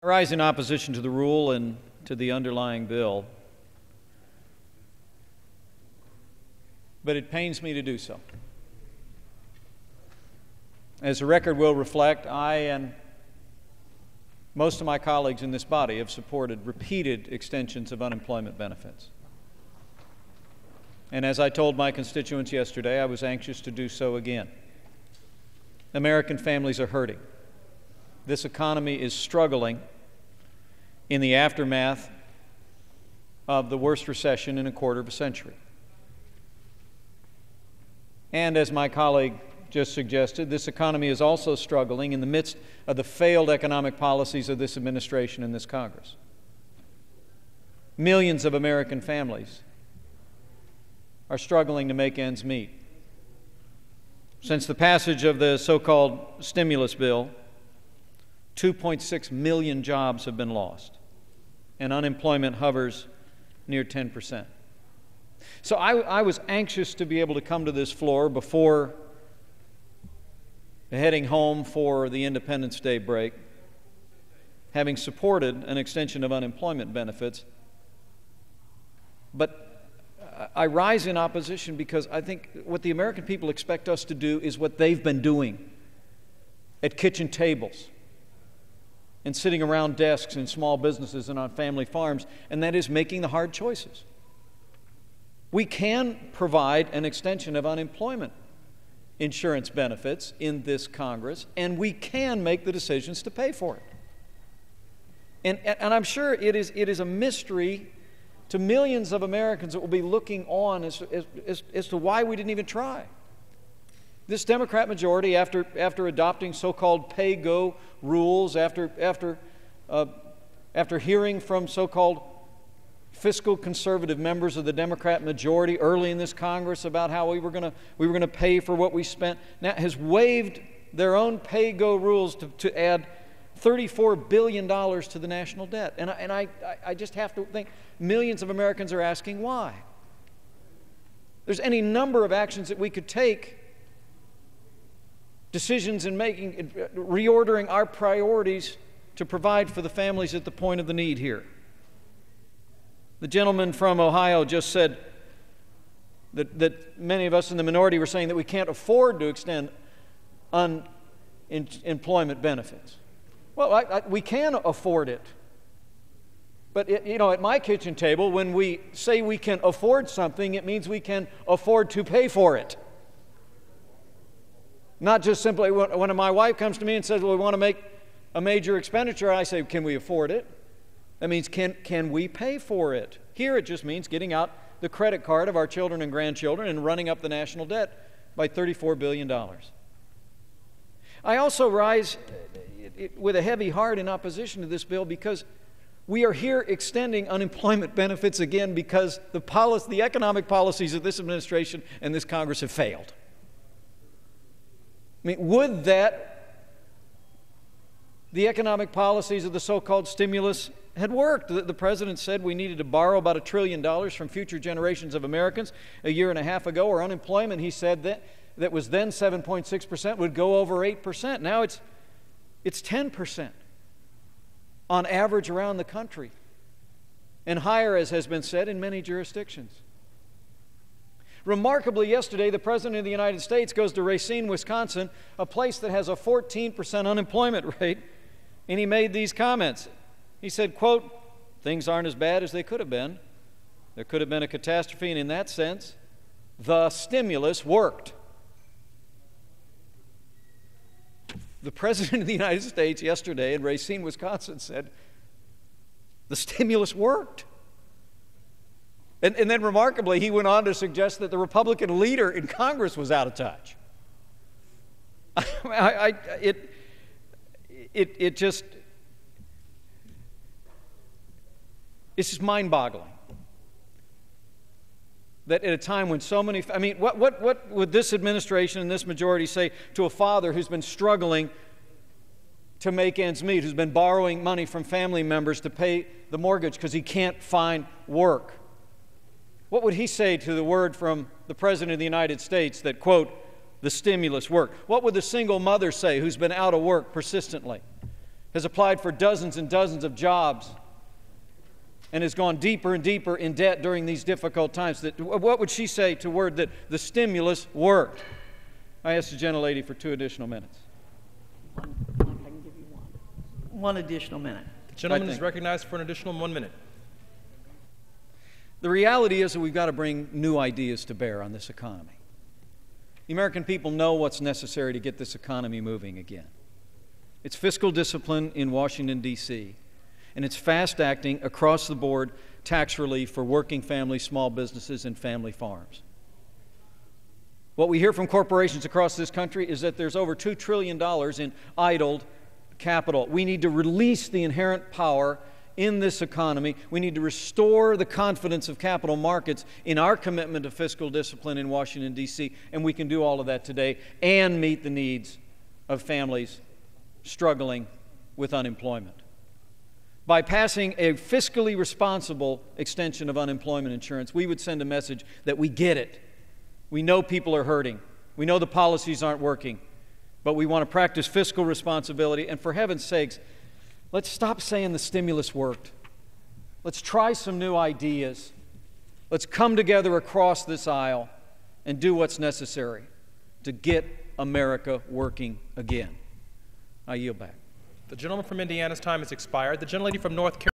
I rise in opposition to the rule and to the underlying bill, but it pains me to do so. As the record will reflect, I and most of my colleagues in this body have supported repeated extensions of unemployment benefits. And as I told my constituents yesterday, I was anxious to do so again. American families are hurting. This economy is struggling in the aftermath of the worst recession in a quarter of a century. And as my colleague just suggested, this economy is also struggling in the midst of the failed economic policies of this administration and this Congress. Millions of American families are struggling to make ends meet. Since the passage of the so-called stimulus bill, 2.6 million jobs have been lost, and unemployment hovers near 10%. So I was anxious to be able to come to this floor before heading home for the Independence Day break, having supported an extension of unemployment benefits. But I rise in opposition because I think what the American people expect us to do is what they've been doing at kitchen tables and sitting around desks in small businesses and on family farms, and that is making the hard choices. We can provide an extension of unemployment insurance benefits in this Congress, and we can make the decisions to pay for it. And I'm sure it is a mystery to millions of Americans that will be looking on as to why we didn't even try. This Democrat majority, after adopting so-called pay-go rules, after hearing from so-called fiscal conservative members of the Democrat majority early in this Congress about how we were going to pay for what we spent, now has waived their own pay-go rules to add $34 billion to the national debt. And I just have to think millions of Americans are asking why. There's any number of actions that we could take, decisions in making, reordering our priorities to provide for the families at the point of the need here. The gentleman from Ohio just said that many of us in the minority were saying that we can't afford to extend unemployment benefits. Well, we can afford it. But at my kitchen table, when we say we can afford something, it means we can afford to pay for it. Not just simply when my wife comes to me and says, well, we want to make a major expenditure, I say, can we afford it? That means, can we pay for it? Here it just means getting out the credit card of our children and grandchildren and running up the national debt by $34 billion. I also rise with a heavy heart in opposition to this bill because we are here extending unemployment benefits again because the economic policies of this administration and this Congress have failed. I mean, would that the economic policies of the so-called stimulus had worked? The President said we needed to borrow about $1 trillion from future generations of Americans a year and a half ago. Or unemployment, he said, that was then 7.6% would go over 8%. Now it's 10% on average around the country, and higher, as has been said, in many jurisdictions. Remarkably, yesterday, the President of the United States goes to Racine, Wisconsin, a place that has a 14% unemployment rate, and he made these comments. He said, quote, "Things aren't as bad as they could have been. There could have been a catastrophe, and in that sense, the stimulus worked." The President of the United States yesterday in Racine, Wisconsin said, the stimulus worked. And then remarkably, he went on to suggest that the Republican leader in Congress was out of touch. It's just mind-boggling that at a time when so many, I mean, what would this administration and this majority say to a father who's been struggling to make ends meet, who's been borrowing money from family members to pay the mortgage because he can't find work? What would he say to the word from the President of the United States that, quote, the stimulus worked? What would the single mother say who's been out of work persistently, has applied for dozens and dozens of jobs, and has gone deeper and deeper in debt during these difficult times. What would she say to word that the stimulus worked? I asked the gentlelady for 2 additional minutes. I can give you one additional minute. The gentleman is recognized for an additional 1 minute. The reality is that we've got to bring new ideas to bear on this economy. The American people know what's necessary to get this economy moving again. It's fiscal discipline in Washington, D.C., and it's fast-acting, across-the-board tax relief for working families, small businesses, and family farms. What we hear from corporations across this country is that there's over $2 trillion in idled capital. We need to release the inherent power in this economy. We need to restore the confidence of capital markets in our commitment to fiscal discipline in Washington, D.C., and we can do all of that today and meet the needs of families struggling with unemployment. By passing a fiscally responsible extension of unemployment insurance, we would send a message that we get it. We know people are hurting. We know the policies aren't working. But we want to practice fiscal responsibility. And for heaven's sakes, let's stop saying the stimulus worked. Let's try some new ideas. Let's come together across this aisle and do what's necessary to get America working again. I yield back. The gentleman from Indiana's time has expired. The gentlelady from North Carolina.